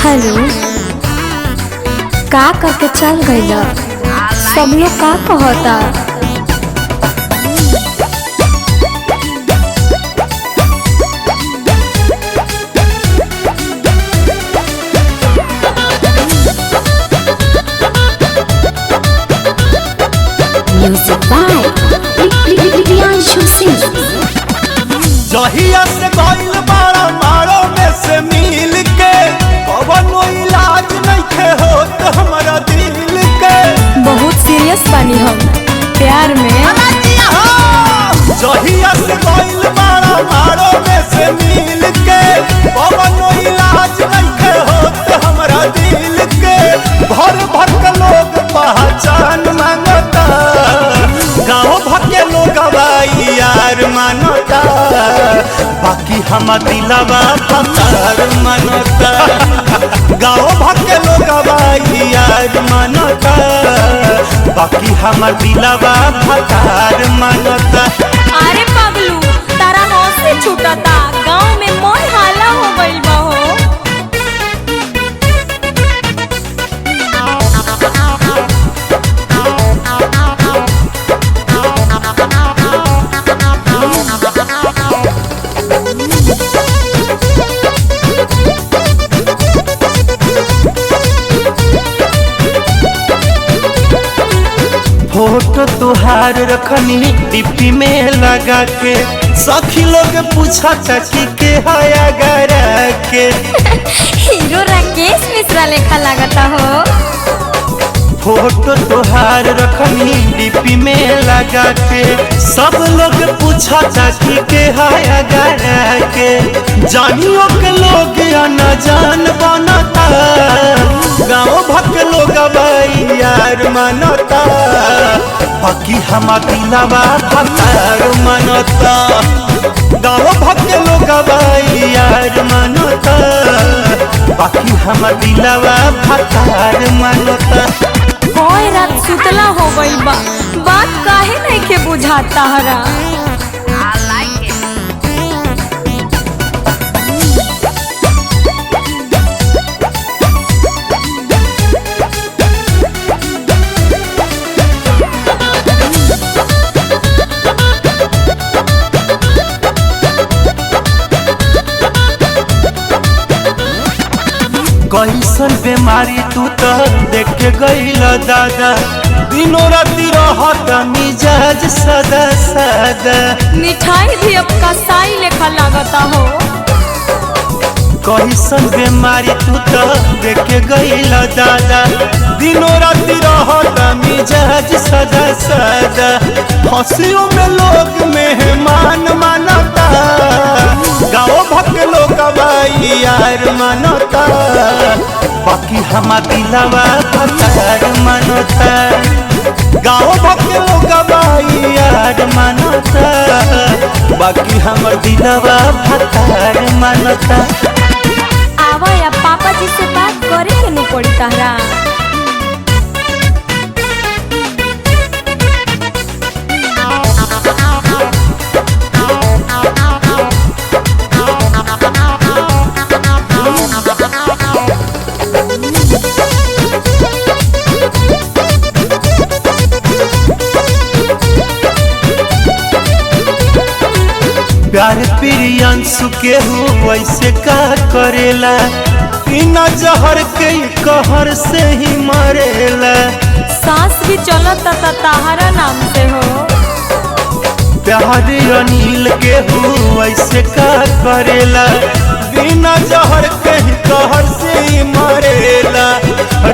Hello, का करके चल गइल? सब लोग का कहता? Music by Priyanshu Singh. जहिया से गइल बाड़ा मारो में से मिल के कवनो इलाज नइखे होत हमरा दिल के। बहुत सीरियस बानी हम प्यार में। जहिया से गइल बाड़ा मारो में से मिल के कवनो इलाज नइखे होत हमरा दिल के। भर भर के लोग पहचान मांगता, गाँव भर के लोग यार मानता, बाकी हम दिलवा पतार मानता। गाँव भर के लोग यार मानता, बाकी हम दिलवा पतार मानता। अरे पगलू, तारा नौस से छूटता, गाँव में मन हाला हो गइल बा हो। फोटो तुहार रखनी डिप्टी में लगा के, सखी लोग पूछा चाची के हया गरा के। हीरो राकेश मिश्रा लेखा लगता हो। फोटो तुहार रखनी डिप्टी में लगा के, सब लोग पूछा चाची के हया गरा के। जानियो के लोग न जान बनता, गाँव भर के लोग यार मानता, बाकी हम दिलवा भतार मानता। गाँव भर के लोग यार मानता, बाकी हम दिलवा भतार मानता। कोई रात सुतला हो गइल बा, बात काहे नहीं के बुझाता हरा। कैसन बीमारी तू तो देख के गइल दादा, दिनों राती रहत मिजाज सदा सदा। मिठाई भी अब कसाई लेखा लगता हो। कैसन बीमारी तू तो देख के गइल दादा, दिनों राती रहत मिजाज सदा सदा। हंसियों में लोग मेहमान मानता, गाँव भर के लोग यार मानता, बाकी हम दिलवा भतार मानता। गाँव भर के लोग यार मानता, बाकी हम दिलवा भतार मानता। आवा या पापा जी से बात करे के नहीं पड़ी तारा। प्यार प्रियांशु के हो वैसे का करेला, बिना जहर के कहर से ही मरेला। सांस भी चलता ताहरा नाम से हो। प्यार अनिल के हो वैसे का करेला, बिना जहर के कहर से ही मरेला।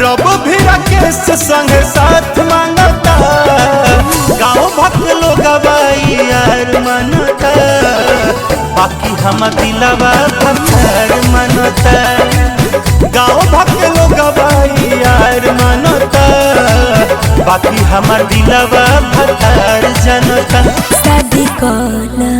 रब भी राकेश संग साथ मांगता, गाँव भर के लोग यार मानता, बाकी हम दिलवा भतार मानता। गाँव भर के लोग यार मानता, बाकी हम दिलवा भतार जानता। शादी कला